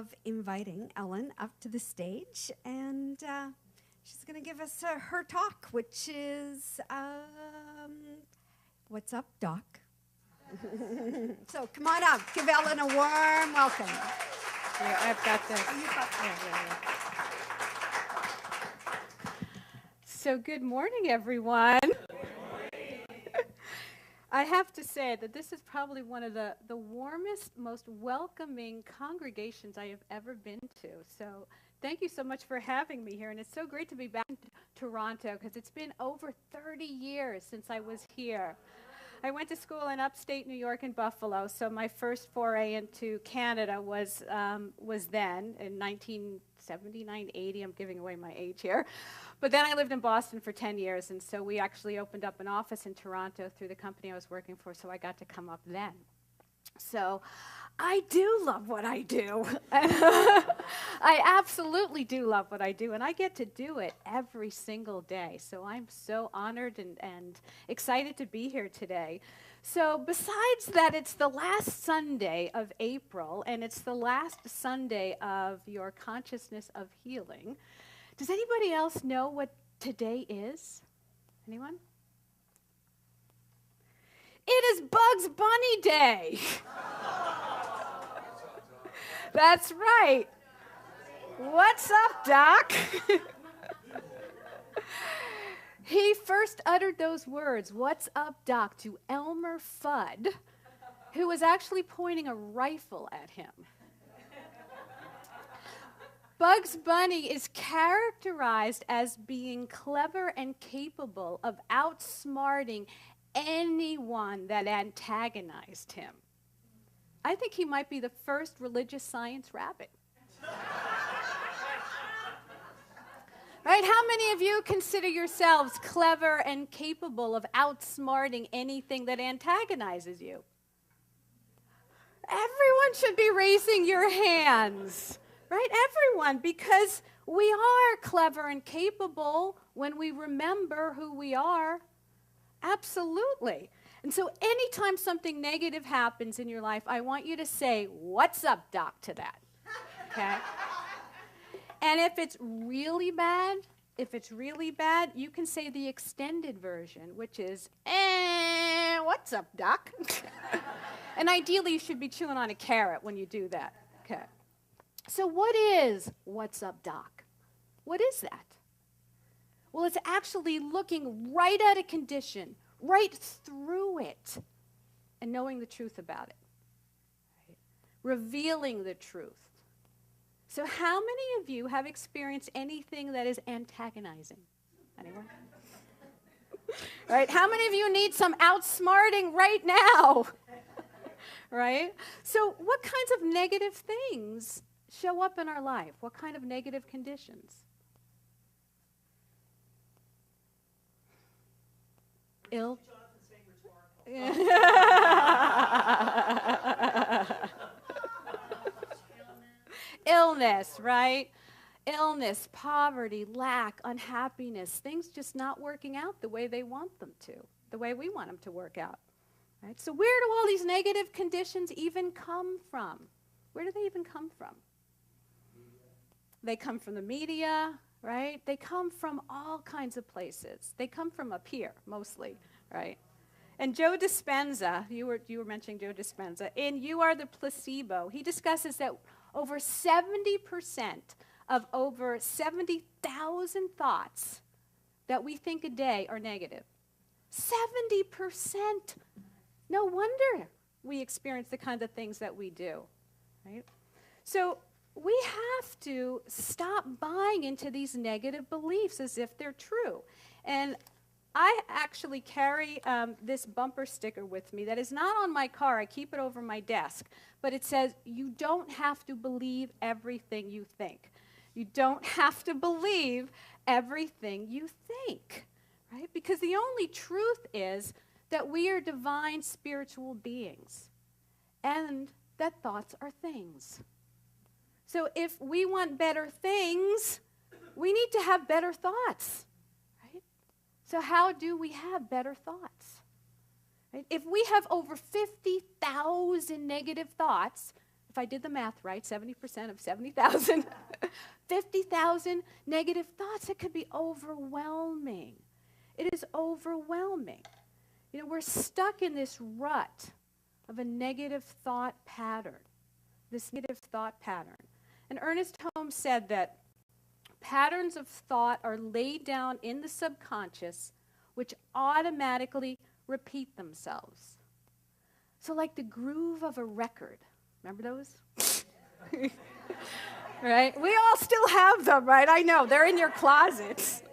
of inviting Ellen up to the stage, and she's going to give us her talk, which is, What's Up, Doc? So come on up. Give Ellen a warm welcome. Here, I've got this. Oh, you got So good morning, everyone. I have to say that this is probably one of the warmest, most welcoming congregations I have ever been to. So thank you so much for having me here. And it's so great to be back in Toronto because it's been over 30 years since I was here. I went to school in upstate New York in Buffalo, so my first foray into Canada was then in 1979, 80. I'm giving away my age here. But then I lived in Boston for 10 years, and so we actually opened up an office in Toronto through the company I was working for, so I got to come up then. So I do love what I do. I absolutely do love what I do, and I get to do it every single day. So I'm so honored and excited to be here today. So besides that, it's the last Sunday of April, and it's the last Sunday of your Consciousness of Healing. Does anybody else know what today is? Anyone? It is Bugs Bunny Day. That's right. What's up, Doc? He first uttered those words, "What's up, Doc?" to Elmer Fudd, who was actually pointing a rifle at him. Bugs Bunny is characterized as being clever and capable of outsmarting anyone that antagonized him. I think he might be the first religious science rabbit. Right? How many of you consider yourselves clever and capable of outsmarting anything that antagonizes you? Everyone should be raising your hands. Right? Everyone, because we are clever and capable when we remember who we are. Absolutely. And so anytime something negative happens in your life, I want you to say, "What's up, Doc?" to that. Okay? And if it's really bad, you can say the extended version, which is, "What's up, Doc?" And ideally, you should be chewing on a carrot when you do that. Okay. So what is "What's up, Doc"? What is that? Well, it's actually looking right at a condition, right through it, and knowing the truth about it. Right? Revealing the truth. So how many of you have experienced anything that is antagonizing? Anyone? Right? How many of you need some outsmarting right now? Right? So what kinds of negative things show up in our life? What kind of negative conditions? Illness, right? Illness, poverty, lack, unhappiness, things just not working out the way they want them to, the way we want them to work out. Right? So where do all these negative conditions even come from? Where do they even come from? They come from the media, right? They come from all kinds of places. They come from up here, mostly, right? And Joe Dispenza, you were mentioning Joe Dispenza, in You Are the Placebo, he discusses that over 70% of over 70,000 thoughts that we think a day are negative. 70%! No wonder we experience the kind of things that we do, right? So we have to stop buying into these negative beliefs as if they're true. And I actually carry this bumper sticker with me that is not on my car. I keep it over my desk. But it says, "You don't have to believe everything you think." You don't have to believe everything you think, right? Because the only truth is that we are divine spiritual beings and that thoughts are things. So if we want better things, we need to have better thoughts, right? So how do we have better thoughts? Right? If we have over 50,000 negative thoughts, if I did the math right, 70% of 70,000, 50,000 negative thoughts. It could be overwhelming. It is overwhelming. You know, we're stuck in this rut of a negative thought pattern, this negative thought pattern. And Ernest Holmes said that patterns of thought are laid down in the subconscious, which automatically repeat themselves. So like the groove of a record. Remember those? Right? We all still have them, right? I know, they're in your closets.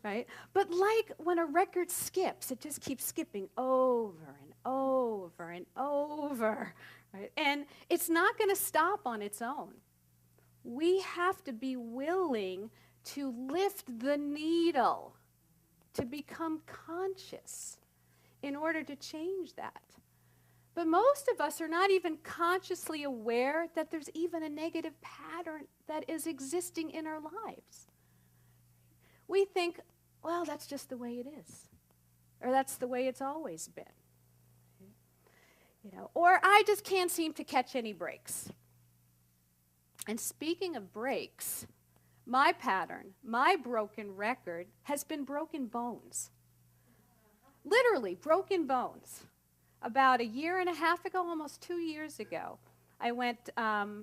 Right? But like when a record skips, it just keeps skipping over and over and over, right? And it's not going to stop on its own. We have to be willing to lift the needle, to become conscious in order to change that. But most of us are not even consciously aware that there's even a negative pattern that is existing in our lives. We think, well, that's just the way it is, or that's the way it's always been. You know, or I just can't seem to catch any breaks. And speaking of breaks, my pattern, my broken record has been broken bones. Literally broken bones. About a year and a half ago, almost 2 years ago, I went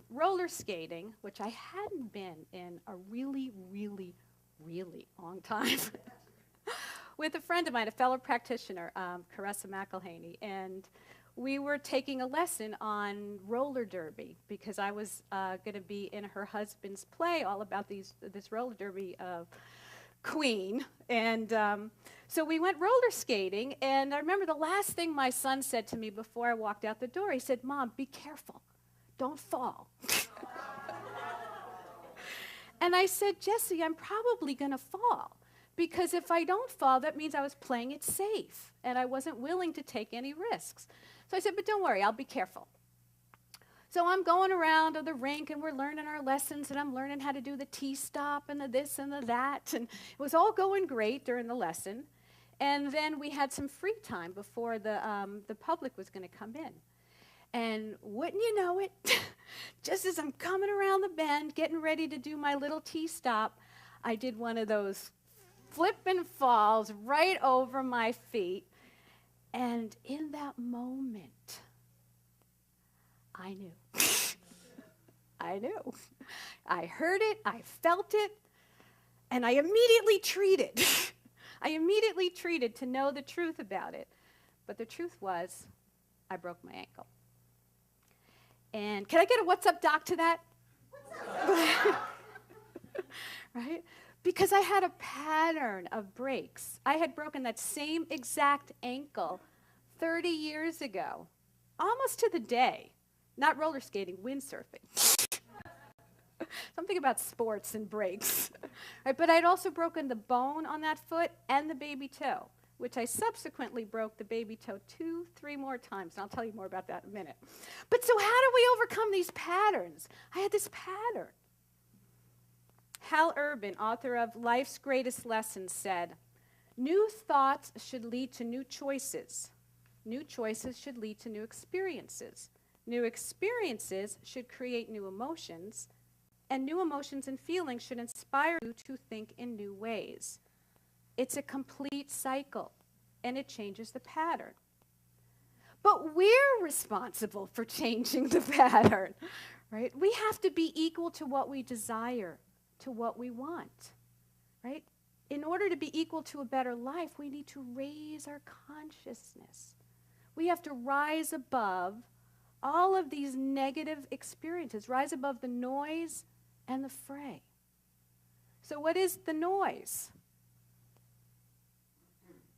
roller skating, which I hadn't been in a really, really, really long time, with a friend of mine, a fellow practitioner, Caressa McElhaney, and we were taking a lesson on roller derby because I was going to be in her husband's play all about this roller derby queen. And so we went roller skating, and I remember the last thing my son said to me before I walked out the door, he said, "Mom, be careful. Don't fall." And I said, "Jesse, I'm probably going to fall. Because if I don't fall, that means I was playing it safe, and I wasn't willing to take any risks." So I said, "But don't worry, I'll be careful." So I'm going around to the rink, and we're learning our lessons, and I'm learning how to do the T-stop and the this and the that, and it was all going great during the lesson. And then we had some free time before the public was going to come in. And wouldn't you know it, just as I'm coming around the bend, getting ready to do my little T-stop, I did one of those flip and falls right over my feet. And in that moment, I knew. I knew. I heard it, I felt it, and I immediately treated. I immediately treated to know the truth about it. But the truth was, I broke my ankle. And can I get a what's up, doc, to that? What's up? Right? Because I had a pattern of breaks. I had broken that same exact ankle 30 years ago, almost to the day. Not roller skating, windsurfing. Something about sports and breaks. Right, but I'd also broken the bone on that foot and the baby toe, which I subsequently broke the baby toe 2-3 more times. And I'll tell you more about that in a minute. But so how do we overcome these patterns? I had this pattern. Hal Urban, author of Life's Greatest Lessons, said, "New thoughts should lead to new choices. New choices should lead to new experiences. New experiences should create new emotions, and new emotions and feelings should inspire you to think in new ways. It's a complete cycle, and it changes the pattern." But we're responsible for changing the pattern, right? We have to be equal to what we desire, to what we want, right? In order to be equal to a better life, we need to raise our consciousness. We have to rise above all of these negative experiences, rise above the noise and the fray. So what is the noise?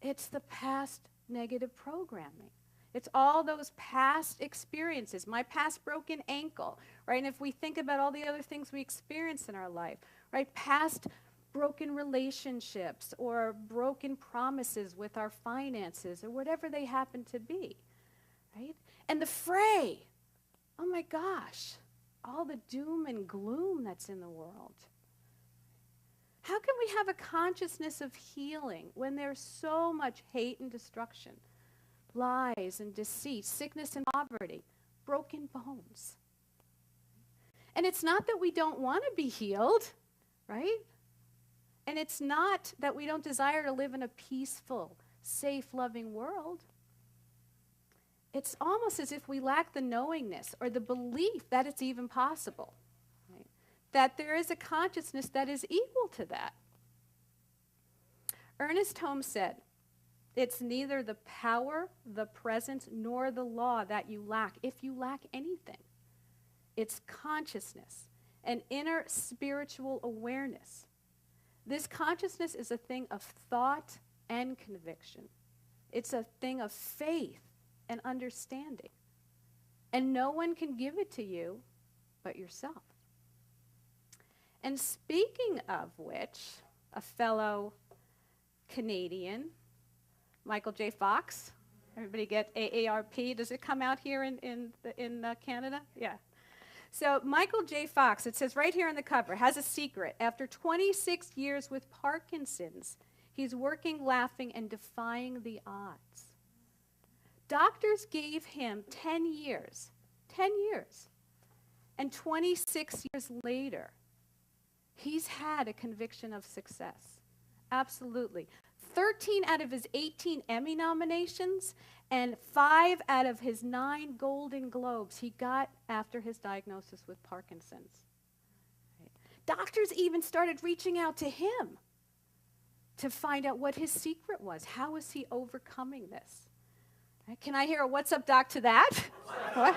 It's the past negative programming. It's all those past experiences, my past broken ankle, right? And if we think about all the other things we experience in our life, right? Past broken relationships or broken promises with our finances or whatever they happen to be, right? And the fray, oh my gosh, all the doom and gloom that's in the world. How can we have a consciousness of healing when there's so much hate and destruction, lies and deceit, sickness and poverty, broken bones? And it's not that we don't want to be healed, right? And it's not that we don't desire to live in a peaceful, safe, loving world. It's almost as if we lack the knowingness or the belief that it's even possible, right? That there is a consciousness that is equal to that. Ernest Holmes said, "It's neither the power, the presence, nor the law that you lack, if you lack anything. It's consciousness, an inner spiritual awareness. This consciousness is a thing of thought and conviction. It's a thing of faith and understanding. And no one can give it to you but yourself." And speaking of which, a fellow Canadian, Michael J. Fox, everybody get AARP? Does it come out here in Canada? Yeah. So Michael J. Fox, it says right here on the cover, has a secret. After 26 years with Parkinson's, he's working, laughing, and defying the odds. Doctors gave him 10 years, and 26 years later, he's had a conviction of success. Absolutely. 13 out of his 18 Emmy nominations and 5 out of his 9 Golden Globes he got after his diagnosis with Parkinson's. Right. Doctors even started reaching out to him to find out what his secret was. How was he overcoming this? Right. Can I hear a "what's up, doc" to that? What?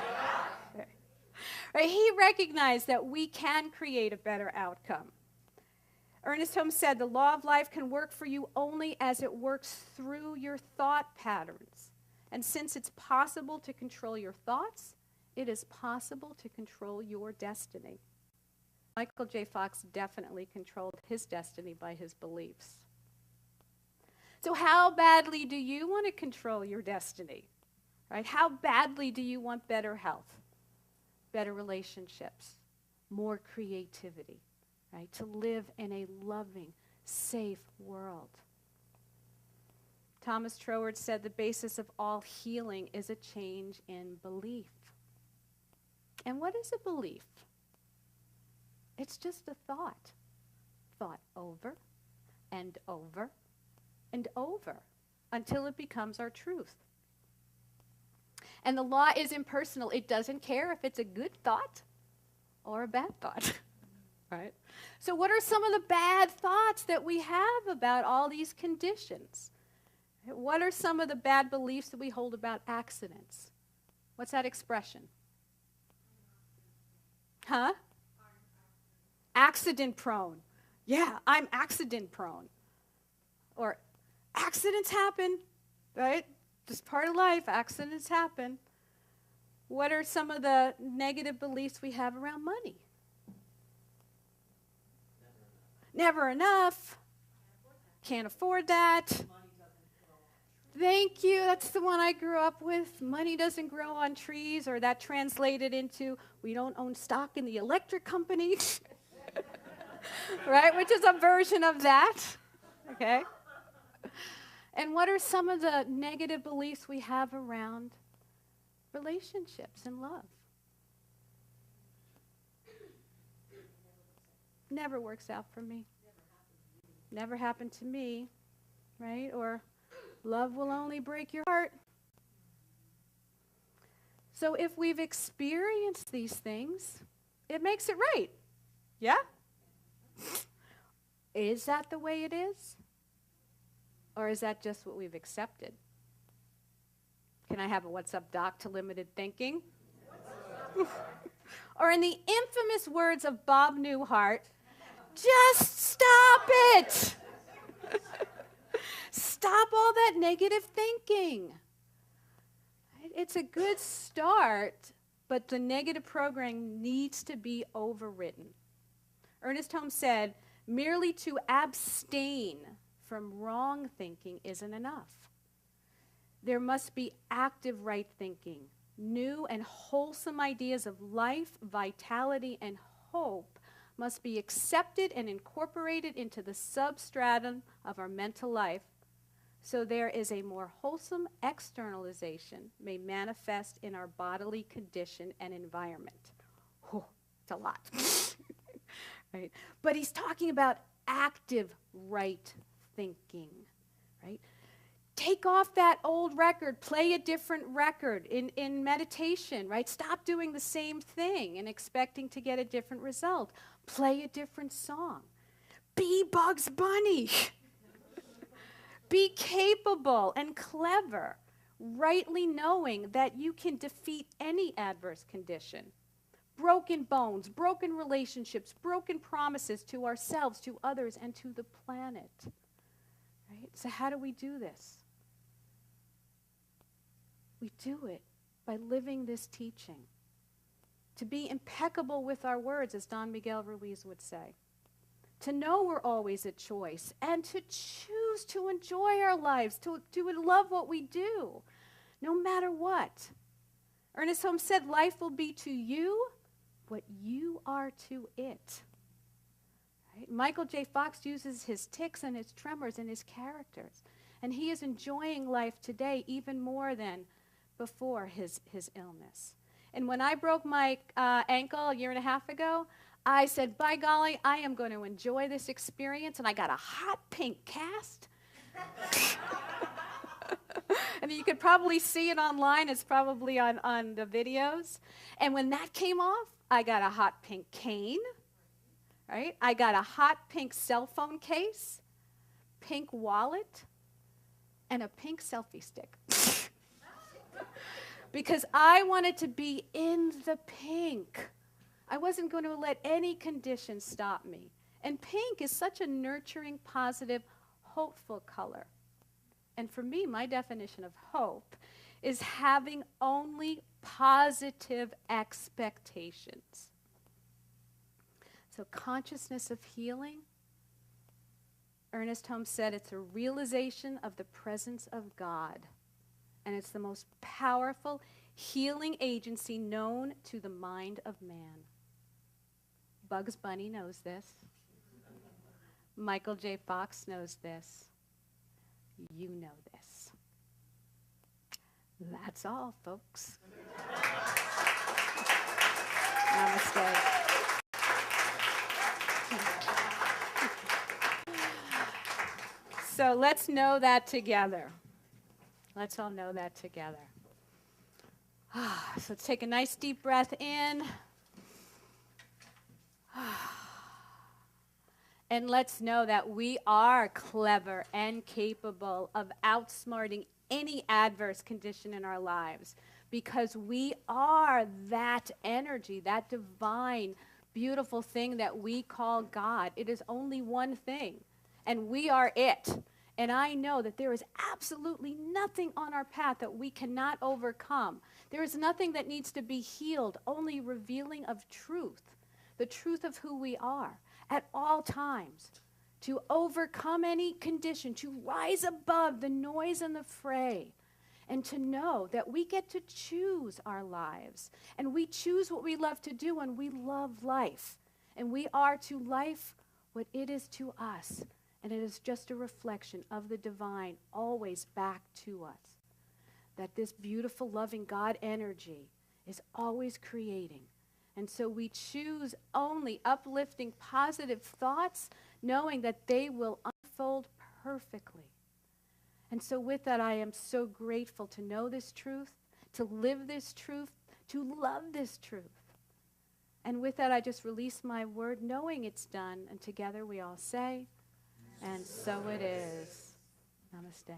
Right. He recognized that we can create a better outcome. Ernest Holmes said, "The law of life can work for you only as it works through your thought patterns. And since it's possible to control your thoughts, it is possible to control your destiny." Michael J. Fox definitely controlled his destiny by his beliefs. So how badly do you want to control your destiny? Right? How badly do you want better health, better relationships, more creativity? Right, to live in a loving, safe world. Thomas Troward said the basis of all healing is a change in belief. And what is a belief? It's just a thought. Thought over and over and over until it becomes our truth. And the law is impersonal. It doesn't care if it's a good thought or a bad thought. Right? So what are some of the bad thoughts that we have about all these conditions? What are some of the bad beliefs that we hold about accidents? What's that expression? Huh? Accident prone. Yeah, I'm accident prone. Or accidents happen, right? Just part of life, accidents happen. What are some of the negative beliefs we have around money? Never enough. Can't afford that. Thank you. That's the one I grew up with. Money doesn't grow on trees, or that translated into we don't own stock in the electric company. Right? Which is a version of that. Okay? And what are some of the negative beliefs we have around relationships and love? Never works out for me. Never happened to me, right? Or love will only break your heart. So if we've experienced these things, it makes it right. Yeah? Is that the way it is? Or is that just what we've accepted? Can I have a "what's up, doc" to limited thinking? Or in the infamous words of Bob Newhart, just stop it. Stop all that negative thinking. It's a good start, but the negative program needs to be overwritten. Ernest Holmes said, merely to abstain from wrong thinking isn't enough. There must be active right thinking, new and wholesome ideas of life, vitality, and hope must be accepted and incorporated into the substratum of our mental life, so there is a more wholesome externalization may manifest in our bodily condition and environment. Whew, It's a lot. Right? But he's talking about active right thinking, right? Take off that old record, play a different record in meditation, right? Stop doing the same thing and expecting to get a different result. Play a different song. Be Bugs Bunny. Be capable and clever, rightly knowing that you can defeat any adverse condition. Broken bones, broken relationships, broken promises to ourselves, to others, and to the planet. Right? So how do we do this? We do it by living this teaching. To be impeccable with our words, as Don Miguel Ruiz would say. To know we're always a choice, and to choose to enjoy our lives, to love what we do, no matter what. Ernest Holmes said, life will be to you what you are to it. Right? Michael J. Fox uses his tics and his tremors in his characters, and he is enjoying life today even more than before his illness. And when I broke my ankle a year and a half ago, I said, by golly, I am going to enjoy this experience, and I got a hot pink cast. And you could probably see it online. It's probably on the videos. And when that came off, I got a hot pink cane, right? I got a hot pink cell phone case, pink wallet, and a pink selfie stick. Because I wanted to be in the pink. I wasn't going to let any condition stop me. And pink is such a nurturing, positive, hopeful color. And for me, my definition of hope is having only positive expectations. So consciousness of healing, Ernest Holmes said, it's a realization of the presence of God. And it's the most powerful healing agency known to the mind of man. Bugs Bunny knows this. Michael J. Fox knows this. You know this. That's all, folks. Namaste. So let's know that together. Let's all know that together. So let's take a nice deep breath in. And let's know that we are clever and capable of outsmarting any adverse condition in our lives, because we are that energy, that divine, beautiful thing that we call God. It is only one thing, and we are it. And I know that there is absolutely nothing on our path that we cannot overcome. There is nothing that needs to be healed, only revealing of truth, the truth of who we are at all times, to overcome any condition, to rise above the noise and the fray, and to know that we get to choose our lives, and we choose what we love to do, and we love life, and we are to life what it is to us. And it is just a reflection of the divine always back to us. That this beautiful, loving God energy is always creating. And so we choose only uplifting, positive thoughts, knowing that they will unfold perfectly. And so with that, I am so grateful to know this truth, to live this truth, to love this truth. And with that, I just release my word, knowing it's done. And together we all say, and so it is. Namaste.